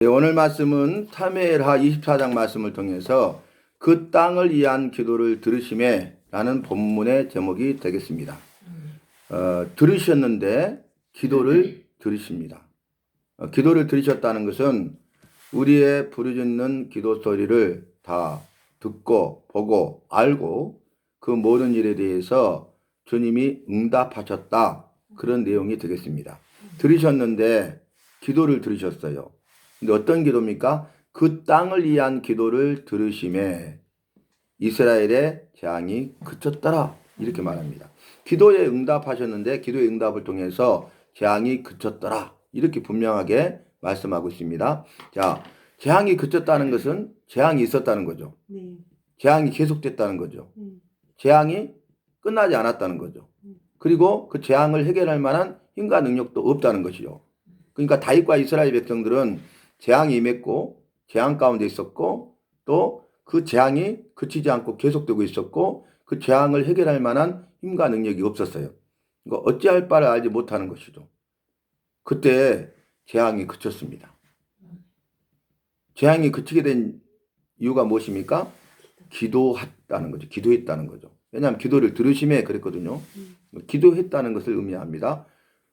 네, 오늘 말씀은 사무엘하 24장 말씀을 통해서 그 땅을 위한 기도를 들으심에 라는 본문의 제목이 되겠습니다. 들으셨는데 기도를 들으십니다. 기도를 들으셨다는 것은 우리의 부르짖는 기도 소리를 다 듣고 보고 알고 그 모든 일에 대해서 주님이 응답하셨다, 그런 내용이 되겠습니다. 들으셨는데 기도를 들으셨어요. 근데 어떤 기도입니까? 그 땅을 위한 기도를 들으심에 이스라엘의 재앙이 그쳤더라, 이렇게 말합니다. 기도에 응답하셨는데 기도의 응답을 통해서 재앙이 그쳤더라, 이렇게 분명하게 말씀하고 있습니다. 자, 재앙이 그쳤다는 것은 재앙이 있었다는 거죠. 재앙이 계속됐다는 거죠. 재앙이 끝나지 않았다는 거죠. 그리고 그 재앙을 해결할 만한 힘과 능력도 없다는 것이죠. 그러니까 다윗과 이스라엘 백성들은 재앙이 임했고 재앙 가운데 있었고 또 그 재앙이 그치지 않고 계속되고 있었고 그 재앙을 해결할 만한 힘과 능력이 없었어요. 그러니까 어찌할 바를 알지 못하는 것이죠. 그때 재앙이 그쳤습니다. 재앙이 그치게 된 이유가 무엇입니까? 기도했다는 거죠. 기도했다는 거죠. 왜냐하면 기도를 들으심에 그랬거든요. 기도했다는 것을 의미합니다.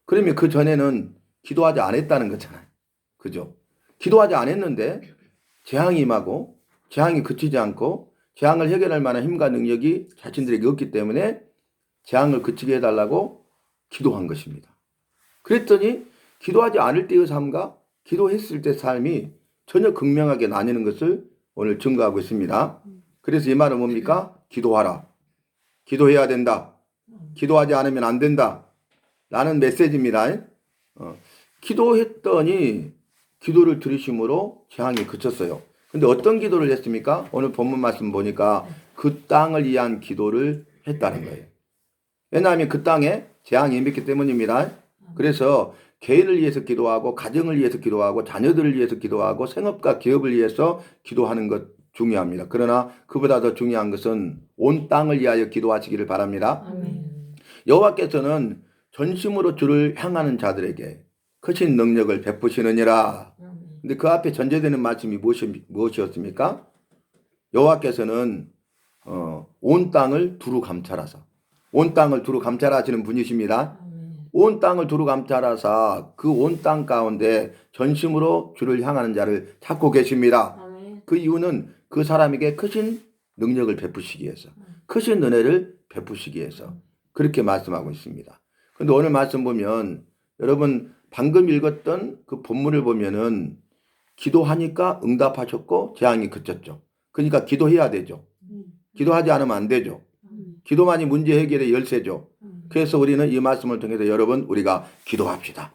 그러면 그 전에는 기도하지 않았다는 거잖아요. 그죠? 기도하지 않았는데 재앙이 임하고 재앙이 그치지 않고 재앙을 해결할 만한 힘과 능력이 자신들에게 없기 때문에 재앙을 그치게 해달라고 기도한 것입니다. 그랬더니 기도하지 않을 때의 삶과 기도했을 때 삶이 전혀 극명하게 나뉘는 것을 오늘 증거하고 있습니다. 그래서 이 말은 뭡니까? 기도하라. 기도해야 된다. 기도하지 않으면 안 된다. 라는 메시지입니다. 기도했더니 기도를 들으심으로 재앙이 그쳤어요. 근데 어떤 기도를 했습니까? 오늘 본문 말씀 보니까 그 땅을 위한 기도를 했다는 거예요. 왜냐하면 그 땅에 재앙이 임했기 때문입니다. 그래서 개인을 위해서 기도하고 가정을 위해서 기도하고 자녀들을 위해서 기도하고 생업과 기업을 위해서 기도하는 것 중요합니다. 그러나 그보다 더 중요한 것은 온 땅을 위하여 기도하시기를 바랍니다. 여호와께서는 전심으로 주를 향하는 자들에게 크신 능력을 베푸시느니라. 근데 그 앞에 전제되는 말씀이 무엇이었습니까? 여호와께서는 온 땅을 두루 감찰하사, 온 땅을 두루 감찰하시는 분이십니다. 온 땅을 두루 감찰하사 그 온 땅 가운데 전심으로 주를 향하는 자를 찾고 계십니다. 그 이유는 그 사람에게 크신 능력을 베푸시기 위해서, 크신 은혜를 베푸시기 위해서 그렇게 말씀하고 있습니다. 그런데 오늘 말씀 보면 여러분 방금 읽었던 그 본문을 보면은 기도하니까 응답하셨고 재앙이 그쳤죠. 그러니까 기도해야 되죠. 기도하지 않으면 안 되죠. 기도만이 문제 해결의 열쇠죠. 그래서 우리는 이 말씀을 통해서 여러분 우리가 기도합시다.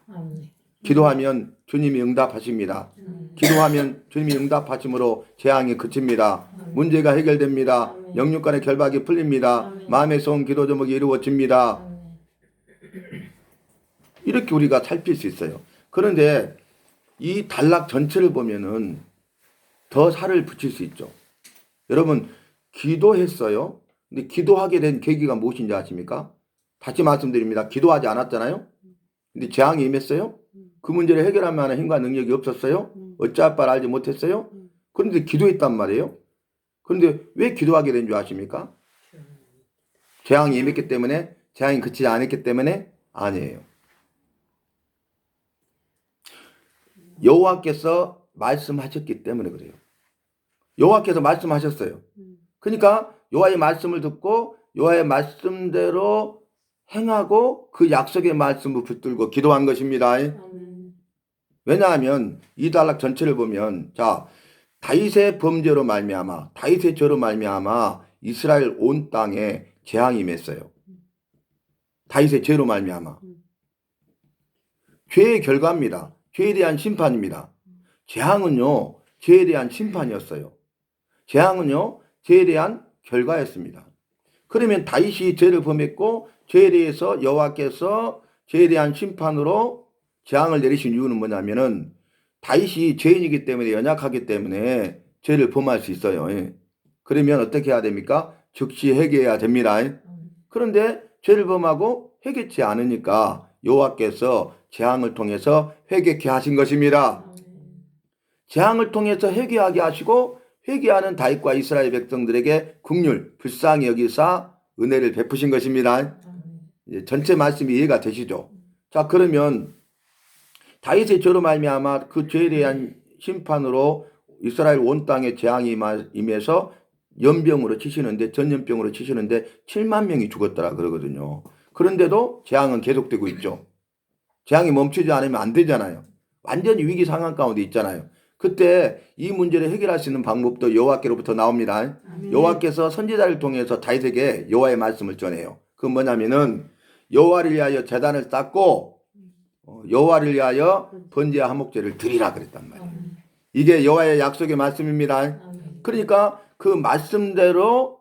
기도하면 주님이 응답하십니다. 기도하면 주님이 응답하심으로 재앙이 그칩니다. 문제가 해결됩니다. 영육간의 결박이 풀립니다. 마음에서 온 기도 제목이 이루어집니다. 이렇게 우리가 살필 수 있어요. 그런데 이 단락 전체를 보면은 더 살을 붙일 수 있죠. 여러분 기도했어요. 근데 기도하게 된 계기가 무엇인지 아십니까? 다시 말씀드립니다. 기도하지 않았잖아요. 근데 재앙이 임했어요. 그 문제를 해결할 만한 힘과 능력이 없었어요. 어찌할 바를 알지 못했어요. 그런데 기도했단 말이에요. 그런데 왜 기도하게 된 줄 아십니까? 재앙이 임했기 때문에? 재앙이 그치지 않았기 때문에? 아니에요. 여호와께서 말씀하셨기 때문에 그래요. 여호와께서 말씀하셨어요. 그러니까 여호와의 말씀을 듣고 여호와의 말씀대로 행하고 그 약속의 말씀을 붙들고 기도한 것입니다. 왜냐하면 이 단락 전체를 보면 자 다윗의 범죄로 말미암아 다윗의 죄로 말미암아 이스라엘 온 땅에 재앙이 임했어요. 다윗의 죄로 말미암아 죄의 결과입니다. 죄에 대한 심판입니다. 재앙은요 죄에 대한 심판이었어요. 재앙은요 죄에 대한 결과였습니다. 그러면 다윗이 죄를 범했고 죄에 대해서 여호와께서 죄에 대한 심판으로 재앙을 내리신 이유는 뭐냐면은 다윗이 죄인이기 때문에 연약하기 때문에 죄를 범할 수 있어요. 그러면 어떻게 해야 됩니까? 즉시 회개해야 됩니다. 그런데 죄를 범하고 회개치 않으니까 여호와께서 재앙을 통해서 회개케 하신 것입니다. 재앙을 통해서 회개하게 하시고 회개하는 다윗과 이스라엘 백성들에게 긍휼 불쌍히 여기사 은혜를 베푸신 것입니다. 전체 말씀이 이해가 되시죠? 자, 그러면 다윗의 죄로 말미암아 그 죄에 대한 심판으로 이스라엘 온 땅에 재앙이 임해서 연병으로 치시는데, 전염병으로 치시는데 7만 명이 죽었더라 그러거든요. 그런데도 재앙은 계속되고 있죠. 재앙이 멈추지 않으면 안 되잖아요. 완전히 위기 상황 가운데 있잖아요. 그때 이 문제를 해결할 수 있는 방법도 여호와께로부터 나옵니다. 여호와께서 선지자를 통해서 다윗에게 여호와의 말씀을 전해요. 그건 뭐냐면은 여호와를 위하여 제단을 쌓고 여호와를 위하여 번제와 화목제를 드리라 그랬단 말이에요. 이게 여호와의 약속의 말씀입니다. 그러니까 그 말씀대로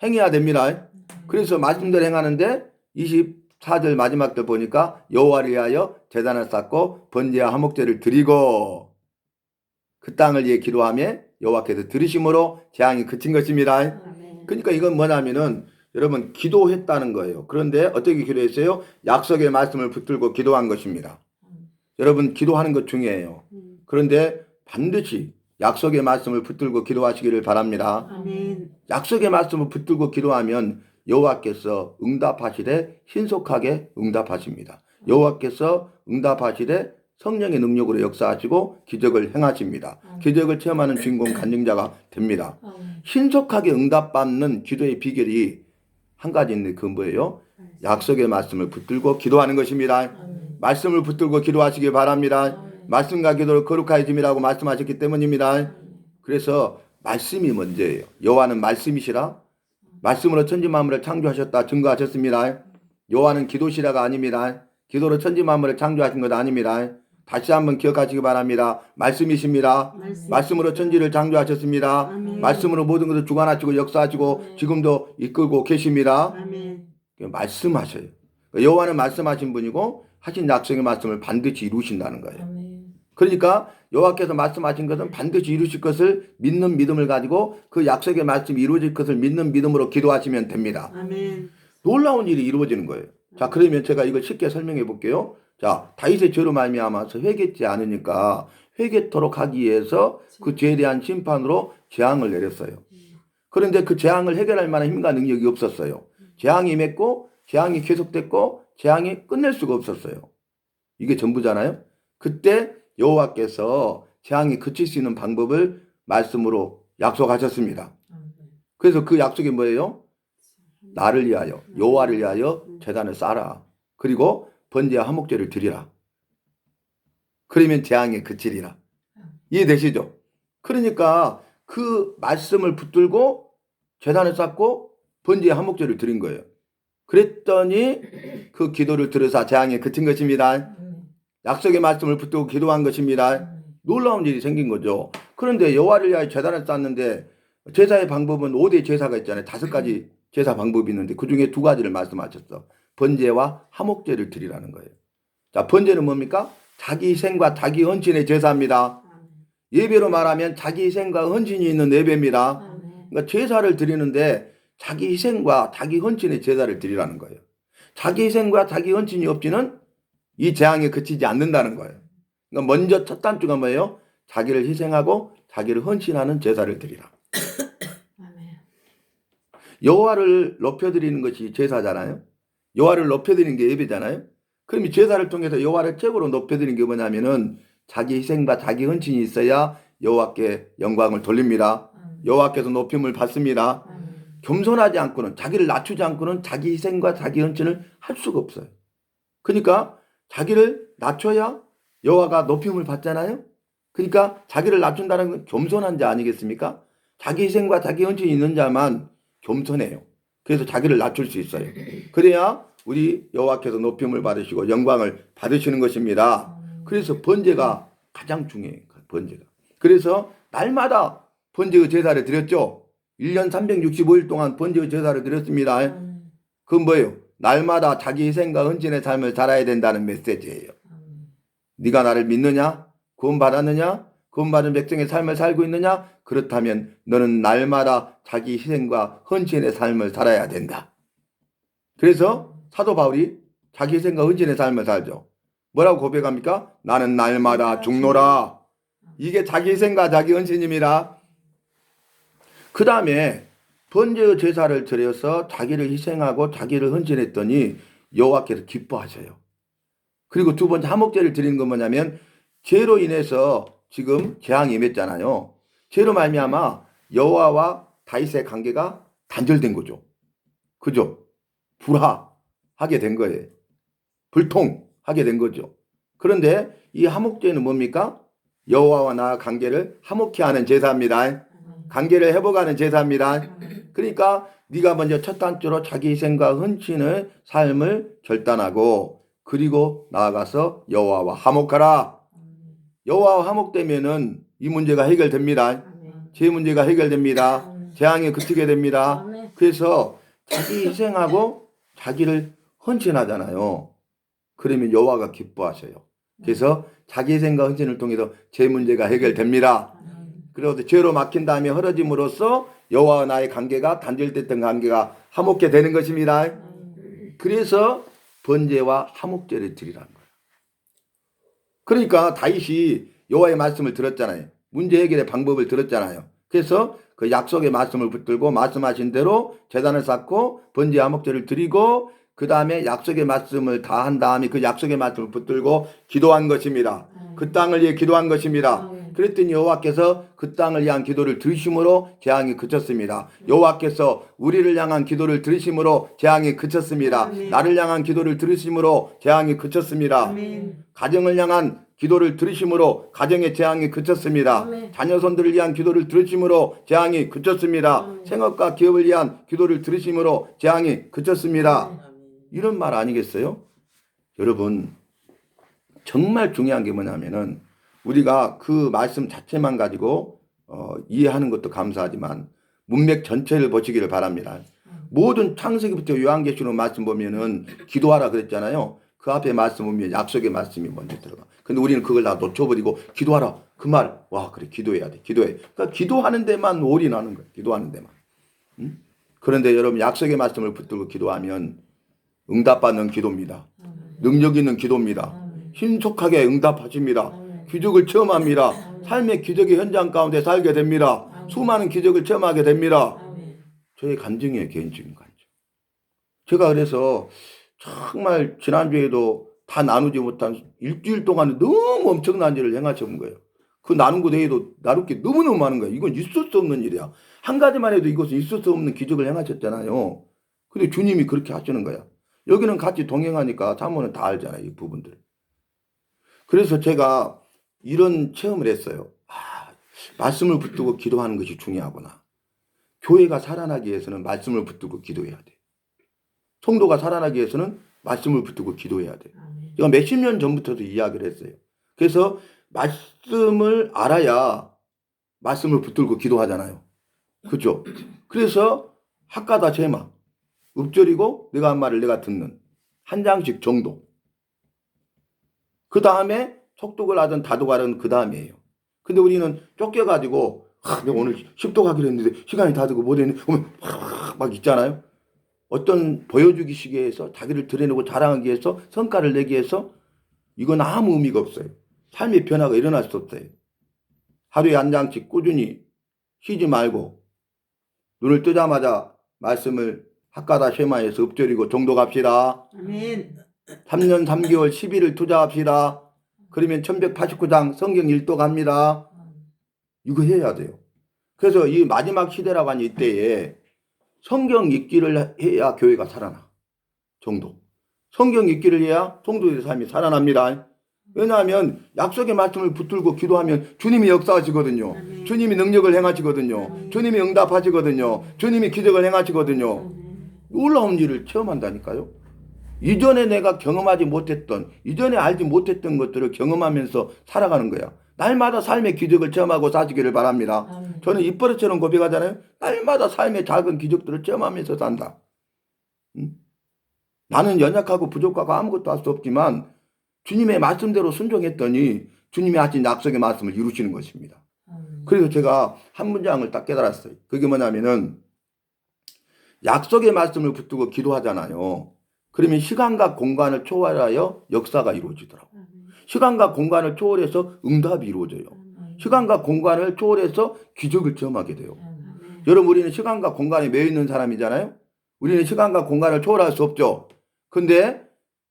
행해야 됩니다. 그래서 말씀대로 행하는데 24절 마지막 때 보니까 여호와를 위하여 제단을 쌓고 번제와 화목제를 드리고 그 땅을 위해 기도하며 여호와께서 들으심으로 재앙이 그친 것입니다. 그러니까 이건 뭐냐면은 여러분 기도했다는 거예요. 그런데 어떻게 기도했어요? 약속의 말씀을 붙들고 기도한 것입니다. 여러분 기도하는 것 중요해요. 그런데 반드시 약속의 말씀을 붙들고 기도하시기를 바랍니다. 아멘. 약속의 말씀을 붙들고 기도하면 여호와께서 응답하시되 신속하게 응답하십니다. 여호와께서 응답하시되 성령의 능력으로 역사하시고 기적을 행하십니다. 기적을 체험하는 주인공 간증자가 됩니다. 신속하게 응답받는 기도의 비결이 한 가지 있는데 그건 뭐예요? 약속의 말씀을 붙들고 기도하는 것입니다. 말씀을 붙들고 기도하시기 바랍니다. 말씀과 기도를 거룩하여짐이라고 말씀하셨기 때문입니다. 그래서 말씀이 먼저예요. 여호와는 말씀이시라 말씀으로 천지 만물을 창조하셨다 증거하셨습니다. 여호와는 기도시라가 아닙니다. 기도로 천지 만물을 창조하신 것 아닙니다. 다시 한번 기억하시기 바랍니다. 말씀이십니다. 말씀으로 천지를 창조하셨습니다. 아멘. 말씀으로 모든 것을 주관하시고 역사하시고 지금도 이끌고 계십니다. 아멘. 말씀하셔요. 여호와는 말씀하신 분이고 하신 약속의 말씀을 반드시 이루신다는 거예요. 그러니까 여호와께서 말씀하신 것은 반드시 이루실 것을 믿는 믿음을 가지고 그 약속의 말씀이 이루어질 것을 믿는 믿음으로 기도하시면 됩니다. 아멘. 놀라운 일이 이루어지는 거예요. 자, 그러면 제가 이걸 쉽게 설명해 볼게요. 자, 다윗의 죄로 말미암아서 회개치 않으니까 회개토록 하기 위해서 그 죄에 대한 심판으로 재앙을 내렸어요. 그런데 그 재앙을 해결할 만한 힘과 능력이 없었어요. 재앙이 임했고 재앙이 계속됐고 재앙이 끝낼 수가 없었어요. 이게 전부잖아요. 그때 여호와께서 재앙이 그칠 수 있는 방법을 말씀으로 약속하셨습니다. 그래서 그 약속이 뭐예요? 나를 위하여 여호와를 위하여 제단을 쌓아라. 그리고 번제와 화목제를 드리라. 그러면 재앙이 그치리라. 이해되시죠? 그러니까 그 말씀을 붙들고 제단을 쌓고 번제와 화목제를 드린 거예요. 그랬더니 그 기도를 들으사 재앙이 그친 것입니다. 약속의 말씀을 붙들고 기도한 것입니다. 놀라운 일이 생긴 거죠. 그런데 여호와를 위하여 제단을 쌓는데 제사의 방법은 5대 제사가 있잖아요. 5가지 제사 방법이 있는데 그중에 2가지를 말씀하셨어. 번제와 화목제를 드리라는 거예요. 자, 번제는 뭡니까? 자기 희생과 자기 헌신의 제사입니다. 예배로 말하면 자기 희생과 헌신이 있는 예배입니다. 그러니까 제사를 드리는데 자기 희생과 자기 헌신의 제사를 드리라는 거예요. 자기 희생과 자기 헌신이 없이는 이 재앙에 그치지 않는다는 거예요. 그러니까 먼저 첫 단추가 뭐예요? 자기를 희생하고 자기를 헌신하는 제사를 드리라. 여호와를 높여드리는 것이 제사잖아요. 여호와를 높여드리는 게 예배잖아요. 그럼 이 제사를 통해서 여호와를 최고로 높여드리는 게 뭐냐면은 자기 희생과 자기 헌신이 있어야 여호와께 영광을 돌립니다. 여호와께서 높임을 받습니다. 겸손하지 않고는 자기를 낮추지 않고는 자기 희생과 자기 헌신을 할 수가 없어요. 그러니까 자기를 낮춰야 여호와가 높임을 받잖아요. 그러니까 자기를 낮춘다는 건 겸손한 자 아니겠습니까? 자기 희생과 자기 헌신이 있는 자만 겸손해요. 그래서 자기를 낮출 수 있어요. 그래야 우리 여호와께서 높임을 받으시고 영광을 받으시는 것입니다. 그래서 번제가 가장 중요해요. 번제가. 그래서 날마다 번제의 제사를 드렸죠. 1년 365일 동안 번제의 제사를 드렸습니다. 그건 뭐예요? 날마다 자기 희생과 헌신의 삶을 살아야 된다는 메시지예요. 네가 나를 믿느냐? 구원받았느냐? 구원받은 백성의 삶을 살고 있느냐? 그렇다면 너는 날마다 자기 희생과 헌신의 삶을 살아야 된다. 그래서 사도 바울이 자기 희생과 헌신의 삶을 살죠. 뭐라고 고백합니까? 나는 날마다 죽노라. 이게 자기 희생과 자기 헌신입니다. 그 다음에 번제의 제사를 드려서 자기를 희생하고 자기를 헌신했더니 여호와께서 기뻐하셔요. 그리고 두 번째 화목제를 드리는 건 뭐냐면 죄로 인해서 지금 재앙이 임했잖아요. 죄로 말미암아 여호와와 다윗의 관계가 단절된 거죠. 그죠? 불화하게 된 거예요. 불통하게 된 거죠. 그런데 이 화목제는 뭡니까? 여호와와 나 관계를 화목케 하는 제사입니다. 관계를 회복하는 제사입니다. 그러니까 네가 먼저 첫 단추로 자기 희생과 헌신의 삶을 결단하고 그리고 나아가서 여호와와 화목하라. 여호와와 화목되면은 이 문제가 해결됩니다. 제 문제가 해결됩니다. 재앙이 그치게 됩니다. 그래서 자기 희생하고 자기를 헌신하잖아요. 그러면 여호와가 기뻐하셔요. 그래서 자기 희생과 헌신을 통해서 제 문제가 해결됩니다. 그래서 죄로 막힌 다음에 흐려짐으로써 여호와와 나의 관계가 단절됐던 관계가 화목게 되는 것입니다. 그래서 번제와 화목제를 드리라는 거예요. 그러니까 다윗이 여호와의 말씀을 들었잖아요. 문제 해결의 방법을 들었잖아요. 그래서 그 약속의 말씀을 붙들고 말씀하신 대로 제단을 쌓고 번제 화목제를 드리고 그 다음에 약속의 말씀을 다 한 다음에 그 약속의 말씀을 붙들고 기도한 것입니다. 그 땅을 위해 기도한 것입니다. 그랬더니 여호와께서 그 땅을 향한 기도를 들으심으로 재앙이 그쳤습니다. 여호와께서 우리를 향한 기도를 들으심으로 재앙이 그쳤습니다. 아멘. 나를 향한 기도를 들으심으로 재앙이 그쳤습니다. 아멘. 가정을 향한 기도를 들으심으로 가정의 재앙이 그쳤습니다. 아멘. 자녀손들을 위한 기도를 들으심으로 재앙이 그쳤습니다. 아멘. 생업과 기업을 위한 기도를 들으심으로 재앙이 그쳤습니다. 아멘. 이런 말 아니겠어요? 여러분 정말 중요한 게 뭐냐면은 우리가 그 말씀 자체만 가지고 이해하는 것도 감사하지만 문맥 전체를 보시기를 바랍니다. 모든 창세기부터 요한계시록 말씀 보면은 기도하라 그랬잖아요. 그 앞에 말씀 보면 약속의 말씀이 먼저 들어가. 근데 우리는 그걸 다 놓쳐버리고 기도하라. 그 말, 와, 그래, 기도해야 돼. 기도해. 그러니까 기도하는 데만 올인하는 거예요. 기도하는 데만. 응? 그런데 여러분 약속의 말씀을 붙들고 기도하면 응답받는 기도입니다. 능력 있는 기도입니다. 신속하게 응답하십니다. 기적을 체험합니다. 삶의 기적의 현장 가운데 살게 됩니다. 수많은 기적을 체험하게 됩니다. 저의 간증이에요. 개인적인 간증. 제가 그래서 정말 지난주에도 다 나누지 못한 일주일 동안 너무 엄청난 일을 행하셔본 거예요. 그 나눈 것 외에도 나눌 게 너무너무 많은 거예요. 이건 있을 수 없는 일이야. 한 가지만 해도 이것은 있을 수 없는 기적을 행하셨잖아요. 근데 주님이 그렇게 하시는 거야. 여기는 같이 동행하니까 사모는 다 알잖아요. 이 부분들. 그래서 제가 이런 체험을 했어요. 말씀을 붙들고 기도하는 것이 중요하구나. 교회가 살아나기 위해서는 말씀을 붙들고 기도해야 돼. 성도가 살아나기 위해서는 말씀을 붙들고 기도해야 돼. 제가 몇십 년 전부터도 이야기를 했어요. 그래서 말씀을 알아야 말씀을 붙들고 기도하잖아요. 그렇죠? 그래서 학가다 제마, 읊조리고 내가 한 말을 내가 듣는 한 장씩 정도. 그 다음에 속독을 하든 다독하든 그 다음이에요. 근데 우리는 쫓겨가지고 내가 오늘 십독하기로 했는데 시간이 다 되고 못했는데 막 있잖아요. 어떤 보여주기 시기에서 자기를 드러내고 자랑하기 위해서 성과를 내기 위해서 이건 아무 의미가 없어요. 삶의 변화가 일어날 수 없어요. 하루에 한 장씩 꾸준히 쉬지 말고 눈을 뜨자마자 말씀을 학가다 쉐마에서 읊조리고 정독합시다. 아멘. 3년 3개월 10일을 투자합시다. 그러면 1189장 성경 일독합니다. 이거 해야 돼요. 그래서 이 마지막 시대라고 하는 이때에 성경 읽기를 해야 교회가 살아나. 정도. 성경 읽기를 해야 성도들의 삶이 살아납니다. 왜냐하면 약속의 말씀을 붙들고 기도하면 주님이 역사하시거든요. 아멘. 주님이 능력을 행하시거든요. 아멘. 주님이 응답하시거든요. 주님이 기적을 행하시거든요. 놀라운 일을 체험한다니까요. 이전에 내가 경험하지 못했던, 이전에 알지 못했던 것들을 경험하면서 살아가는 거야. 날마다 삶의 기적을 체험하고 사시기를 바랍니다. 아멘. 저는 입버릇처럼 고백하잖아요. 날마다 삶의 작은 기적들을 체험하면서 산다. 나는 연약하고 부족하고 아무것도 할 수 없지만 주님의 말씀대로 순종했더니 주님이 하신 약속의 말씀을 이루시는 것입니다. 그래서 제가 한 문장을 딱 깨달았어요. 그게 뭐냐면은 약속의 말씀을 붙들고 기도하잖아요. 그러면 시간과 공간을 초월하여 역사가 이루어지더라고요. 시간과 공간을 초월해서 응답이 이루어져요. 시간과 공간을 초월해서 기적을 체험하게 돼요. 여러분, 우리는 시간과 공간에 매여 있는 사람이잖아요. 우리는 시간과 공간을 초월할 수 없죠. 근데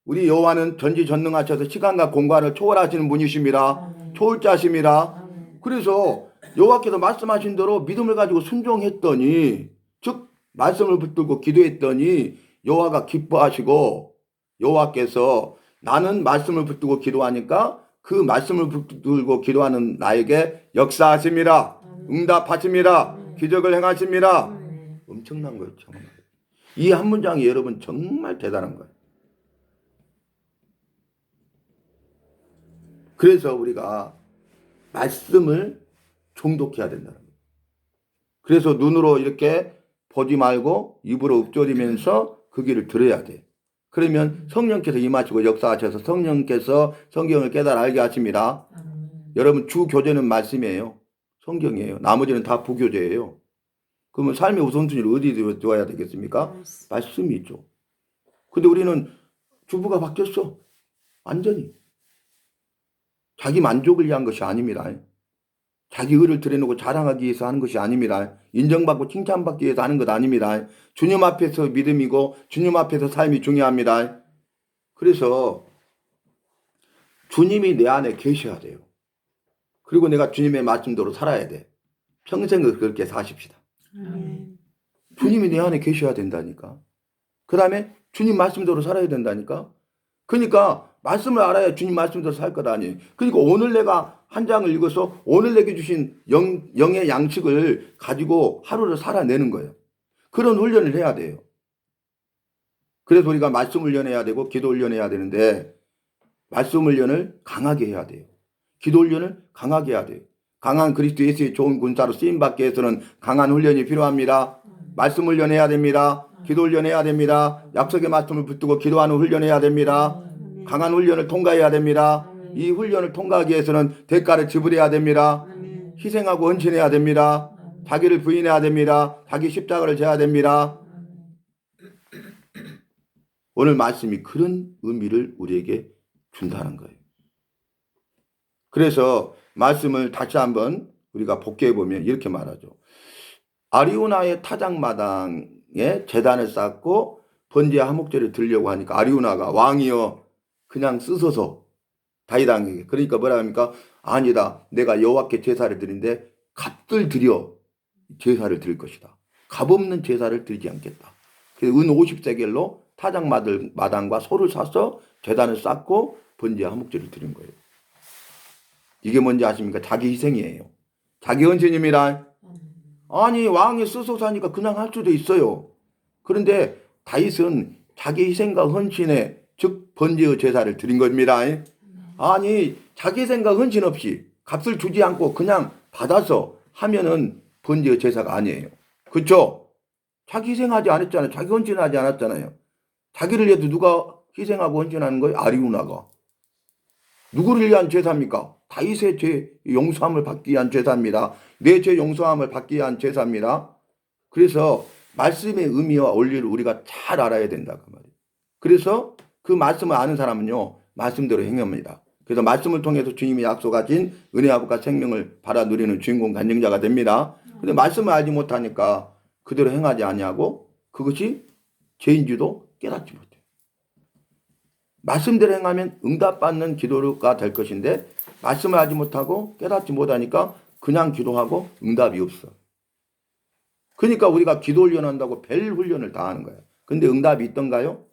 우리 여호와는 전지전능하셔서 시간과 공간을 초월하시는 분이십니다. 초월자십니다. 그래서 여호와께서 말씀하신 대로 믿음을 가지고 순종했더니, 즉 말씀을 붙들고 기도했더니 여호와가 기뻐하시고, 여호와께서 나는 말씀을 붙들고 기도하니까 그 말씀을 붙들고 기도하는 나에게 역사하십니다. 응답하십니다. 기적을 행하십니다. 엄청난 거예요. 정말. 이 한 문장이 여러분 정말 대단한 거예요. 그래서 우리가 말씀을 종독해야 된다는 거예요. 그래서 눈으로 이렇게 보지 말고 입으로 읊조리면서 그 길을 들어야 돼. 그러면 성령께서 임하시고 역사하셔서 성령께서 성경을 깨달아 알게 하십니다. 여러분, 주 교재는 말씀이에요. 성경이에요. 나머지는 다 부교재예요. 그러면 삶의 우선순위를 어디 둬야 되겠습니까? 말씀이죠. 근데 우리는 주부가 바뀌었어. 완전히. 자기 만족을 위한 것이 아닙니다. 자기 의를 드러내고 자랑하기 위해서 하는 것이 아닙니다. 인정받고 칭찬받기 위해서 하는 것 아닙니다. 주님 앞에서 믿음이고 주님 앞에서 삶이 중요합니다. 그래서 주님이 내 안에 계셔야 돼요. 그리고 내가 주님의 말씀대로 살아야 돼. 평생을 그렇게 사십시다. 주님이 내 안에 계셔야 된다니까. 그 다음에 주님 말씀대로 살아야 된다니까. 그러니까 말씀을 알아야 주님 말씀대로 살 것 아니에요. 그러니까 오늘 내가 한 장을 읽어서 오늘 내게 주신 영의 양식을 가지고 하루를 살아내는 거예요. 그런 훈련을 해야 돼요. 그래서 우리가 말씀 훈련해야 되고 기도 훈련해야 되는데, 말씀 훈련을 강하게 해야 돼요. 기도 훈련을 강하게 해야 돼요. 강한 그리스도 예수의 좋은 군사로 쓰임받기 위해서는 강한 훈련이 필요합니다. 말씀 훈련해야 됩니다. 기도 훈련해야 됩니다. 약속의 말씀을 붙들고 기도하는 훈련해야 됩니다. 강한 훈련을 통과해야 됩니다. 이 훈련을 통과하기 위해서는 대가를 지불해야 됩니다. 희생하고 헌신해야 됩니다. 자기를 부인해야 됩니다. 자기 십자가를 져야 됩니다. 오늘 말씀이 그런 의미를 우리에게 준다는 거예요. 그래서 말씀을 다시 한번 우리가 복귀해 보면 이렇게 말하죠. 아리우나의 타작마당에 제단을 쌓고 번제와 화목제를 드리려고 하니까 아리우나가 왕이여 그냥 쓰소서 다윗왕에게. 그러니까 뭐라 합니까? 아니다. 내가 여호와께 제사를 드린데 값을 들여 제사를 드릴 것이다. 값없는 제사를 드리지 않겠다. 그래서 은 50세겔로 타작마당과 소를 사서 제단을 쌓고 번제와 화목제를 드린 거예요. 이게 뭔지 아십니까? 자기 희생이에요. 자기 헌신입니다. 아니 왕이 쓰소서 하니까 그냥 할 수도 있어요. 그런데 다윗은 자기 희생과 헌신에 즉 번제의 제사를 드린 겁니다. 아니 자기 희생과 헌신 없이 값을 주지 않고 그냥 받아서 하면은 번제의 제사가 아니에요. 그렇죠? 자기 희생하지 않았잖아요. 자기 헌신하지 않았잖아요. 자기를 위해서 누가 희생하고 헌신하는 거예요? 아리우나가. 누구를 위한 제사입니까? 다윗의 죄 용서함을 받기 위한 제사입니다. 내 죄 용서함을 받기 위한 제사입니다. 그래서 말씀의 의미와 원리를 우리가 잘 알아야 된다 그 말이에요. 그래서 그 말씀을 아는 사람은요 말씀대로 행합니다. 그래서 말씀을 통해서 주님이 약속하신 은혜와 복과 생명을 받아 누리는 주인공 간증자가 됩니다. 근데 말씀을 알지 못하니까 그대로 행하지 아니하고 그것이 죄인지도 깨닫지 못해요. 말씀대로 행하면 응답받는 기도가 될 것인데 말씀을 하지 못하고 깨닫지 못하니까 그냥 기도하고 응답이 없어. 그러니까 우리가 기도 훈련한다고 별 훈련을 다 하는 거예요. 근데 응답이 있던가요?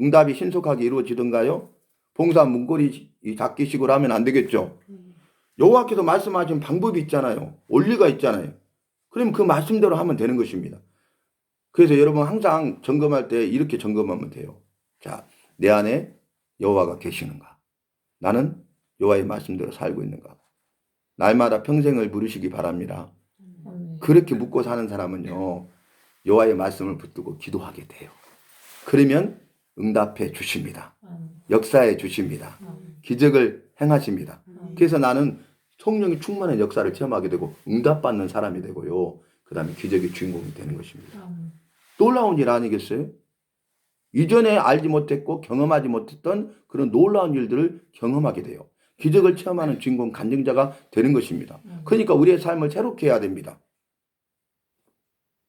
응답이 신속하게 이루어지던가요? 봉사 문고리 잡기식으로 하면 안 되겠죠. 여호와께서 말씀하신 방법이 있잖아요. 원리가 있잖아요. 그럼 그 말씀대로 하면 되는 것입니다. 그래서 여러분 항상 점검할 때 이렇게 점검하면 돼요. 자, 내 안에 여호와가 계시는가? 나는 여호와의 말씀대로 살고 있는가? 날마다 평생을 물으시기 바랍니다. 그렇게 묻고 사는 사람은요 여호와의 말씀을 붙들고 기도하게 돼요. 그러면 응답해 주십니다. 역사해 주십니다. 기적을 행하십니다. 그래서 나는 성령이 충만한 역사를 체험하게 되고 응답받는 사람이 되고요. 그 다음에 기적의 주인공이 되는 것입니다. 놀라운 일 아니겠어요? 이전에 알지 못했고 경험하지 못했던 그런 놀라운 일들을 경험하게 돼요. 기적을 체험하는 주인공 간증자가 되는 것입니다. 그러니까 우리의 삶을 새롭게 해야 됩니다.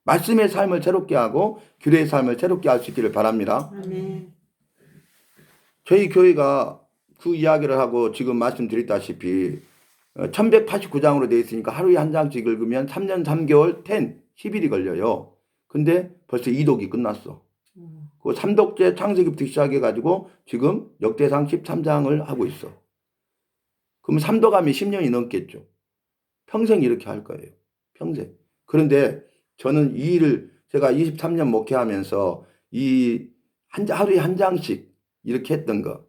말씀의 삶을 새롭게 하고 규례의 삶을 새롭게 할 수 있기를 바랍니다. 아멘. 저희 교회가 그 이야기를 하고 지금 말씀드렸다시피 1189장으로 되어 있으니까 하루에 한 장씩 읽으면 3년 3개월 10일이 걸려요. 근데 벌써 2독이 끝났어. 그 3독째 창세기부터 시작해가지고 지금 역대상 13장을 하고 있어. 그럼 3독하면 10년이 넘겠죠. 평생 이렇게 할 거예요. 평생. 그런데 저는 이 일을 제가 23년 목회하면서 하루에 한 장씩 이렇게 했던 거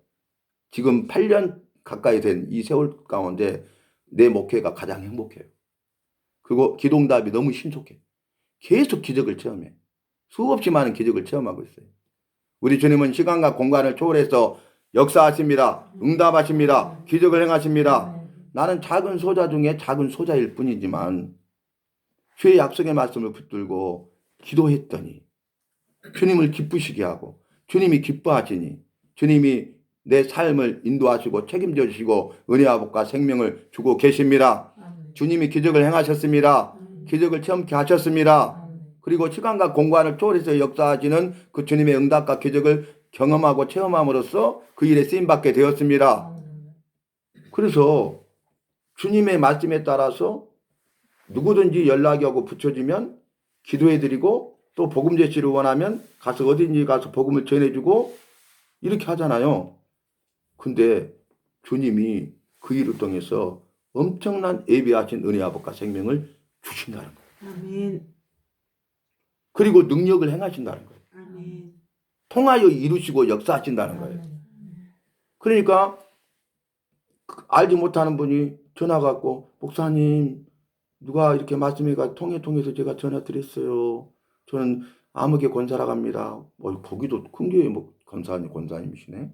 지금 8년 가까이 된 이 세월 가운데 내 목회가 가장 행복해요. 그리고 기도응답이 너무 신속해. 계속 기적을 체험해. 수없이 많은 기적을 체험하고 있어요. 우리 주님은 시간과 공간을 초월해서 역사하십니다. 응답하십니다. 기적을 행하십니다. 나는 작은 소자 중에 작은 소자일 뿐이지만 주의 약속의 말씀을 붙들고 기도했더니 주님을 기쁘시게 하고 주님이 기뻐하시니 주님이 내 삶을 인도하시고 책임져 주시고 은혜와 복과 생명을 주고 계십니다. 주님이 기적을 행하셨습니다. 기적을 체험케 하셨습니다. 그리고 시간과 공간을 초월해서 역사하시는 그 주님의 응답과 기적을 경험하고 체험함으로써 그 일에 쓰임받게 되었습니다. 그래서 주님의 말씀에 따라서 누구든지 연락이 오고 붙여지면 기도해드리고 또 복음 제시를 원하면 가서 어딘지 가서 복음을 전해주고 이렇게 하잖아요. 근데 주님이 그 일을 통해서 엄청난 예비하신 은혜와 복과 생명을 주신다는 거예요. 아멘. 그리고 능력을 행하신다는 거예요. 아멘. 통하여 이루시고 역사하신다는 거예요. 그러니까 알지 못하는 분이 전화 갖고 목사님 누가 이렇게 말씀해가 통해서 제가 전화 드렸어요. 저는 암흑의 권사라고 합니다. 거기도 큰 교회 권사님이시네.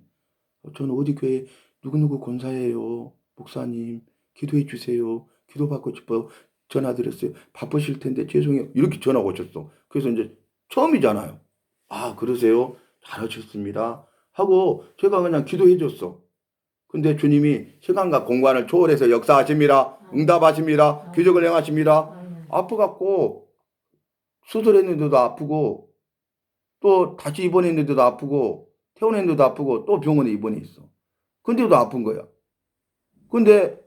저는 어디 교회 누구누구 권사예요. 목사님 기도해 주세요. 기도받고 싶어 전화 드렸어요. 바쁘실 텐데 죄송해요. 이렇게 전화 오셨어. 그래서 이제 처음이잖아요. 아 그러세요? 잘하셨습니다. 하고 제가 그냥 기도해 줬어. 근데 주님이 시간과 공간을 초월해서 역사하십니다. 응답하십니다. 기적을 행하십니다. 아프갖고 수술했는데도 아프고 또 다시 입원했는데도 아프고 퇴원했는데도 아프고 또 병원에 입원해 있어. 근데도 아픈 거야. 근데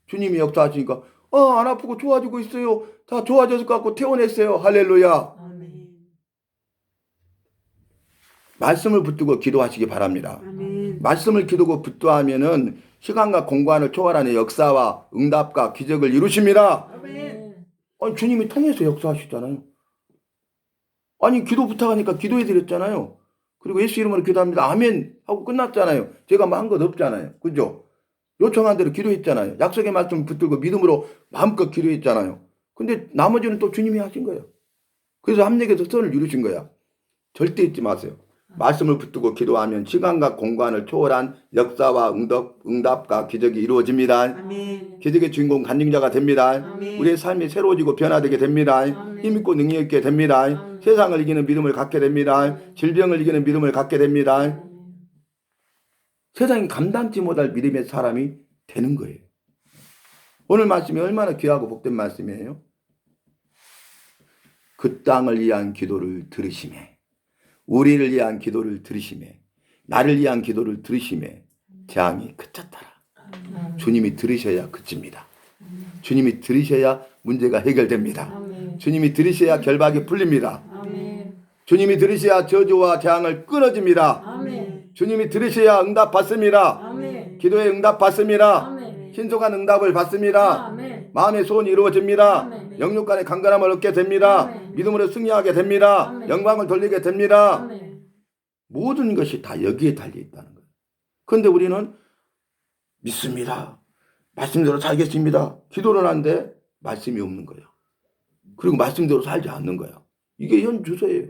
주님이 역사하시니까 안 아프고 좋아지고 있어요. 다 좋아졌을 것 같고 퇴원했어요. 할렐루야. 아멘. 말씀을 붙들고 기도하시기 바랍니다. 아멘. 말씀을 기도고 붙들하면은 시간과 공간을 초월하는 역사와 응답과 기적을 이루십니다. 아멘. 아니, 주님이 통해서 역사하시잖아요. 아니 기도 부탁하니까 기도해드렸잖아요. 그리고 예수 이름으로 기도합니다. 아멘 하고 끝났잖아요. 제가 뭐 한 것 없잖아요. 그죠? 요청한 대로 기도했잖아요. 약속의 말씀 붙들고 믿음으로 마음껏 기도했잖아요. 근데 나머지는 또 주님이 하신 거예요. 그래서 합력해서 선을 이루신 거야. 절대 잊지 마세요. 말씀을 붙들고 기도하면 시간과 공간을 초월한 역사와 응답과 기적이 이루어집니다. 아멘. 기적의 주인공 간증자가 됩니다. 아멘. 우리의 삶이 새로워지고 변화되게 됩니다. 힘있고 능력 있게 됩니다. 세상을 이기는 믿음을 갖게 됩니다. 질병을 이기는 믿음을 갖게 됩니다. 세상이 감당치 못할 믿음의 사람이 되는 거예요. 오늘 말씀이 얼마나 귀하고 복된 말씀이에요. 그 땅을 위한 기도를 들으시매 우리를 위한 기도를 들으시매 나를 위한 기도를 들으시매 재앙이 그쳤더라. 주님이 들으셔야 그칩니다. 주님이 들으셔야 문제가 해결됩니다. 주님이 들으셔야 결박이 풀립니다. 주님이 들으셔야 저주와 재앙을 끊어집니다. 주님이 들으셔야 응답 받습니다. 기도에 응답 받습니다. 신속한 응답을 받습니다. 마음의 소원이 이루어집니다. 영육 간의 강건함을 얻게 됩니다. 믿음으로 승리하게 됩니다. 영광을 돌리게 됩니다. 모든 것이 다 여기에 달려 있다는 거예요. 그런데 우리는 믿습니다. 말씀대로 살겠습니다. 기도를 하는데 말씀이 없는 거예요. 그리고 말씀대로 살지 않는 거예요. 이게 현 주소예요.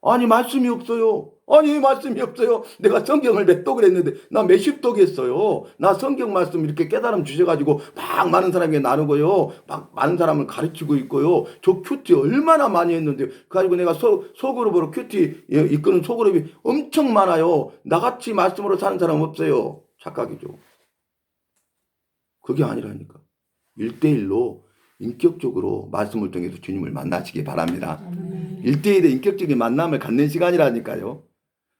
아니 말씀이 없어요. 아니 말씀이 없어요. 내가 성경을 몇 독을 했는데 나 몇십 독 했어요. 나 성경 말씀 이렇게 깨달음 주셔가지고 막 많은 사람에게 나누고요. 막 많은 사람을 가르치고 있고요. 저 큐티 얼마나 많이 했는데 그래가지고 내가 소그룹으로 큐티 이끄는 소그룹이 엄청 많아요. 나같이 말씀으로 사는 사람 없어요. 착각이죠. 그게 아니라니까. 1대1로 인격적으로 말씀을 통해서 주님을 만나시기 바랍니다. 1대1의 인격적인 만남을 갖는 시간이라니까요.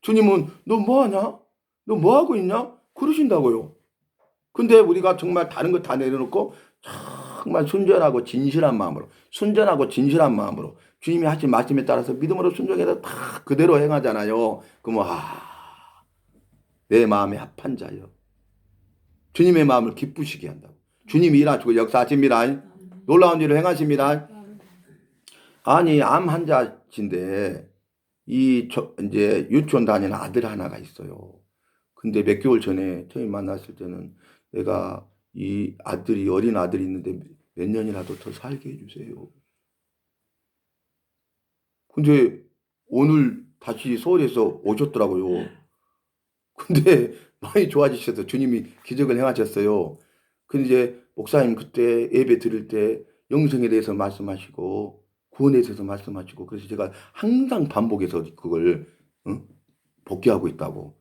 주님은 너 뭐하냐? 너 뭐하고 있냐? 그러신다고요. 근데 우리가 정말 다른 거 다 내려놓고 정말 순전하고 진실한 마음으로 주님이 하신 말씀에 따라서 믿음으로 순종해서 다 그대로 행하잖아요. 그러면 내 마음에 합한 자여. 주님의 마음을 기쁘시게 한다고. 주님이 일하시고 역사하십니다. 놀라운 일을 행하십니다. 아니 암 환자인데 이제 유치원 다니는 아들 하나가 있어요. 근데 몇 개월 전에 처음 만났을 때는 내가 이 아들이 어린 아들이 있는데 몇 년이라도 더 살게 해주세요. 근데 오늘 다시 서울에서 오셨더라고요. 근데 많이 좋아지셔서 주님이 기적을 행하셨어요. 근데 이제 목사님 그때 예배 드릴 때 영생에 대해서 말씀하시고 구원에 대해서 말씀하시고 그래서 제가 항상 반복해서 그걸 복귀하고 있다고.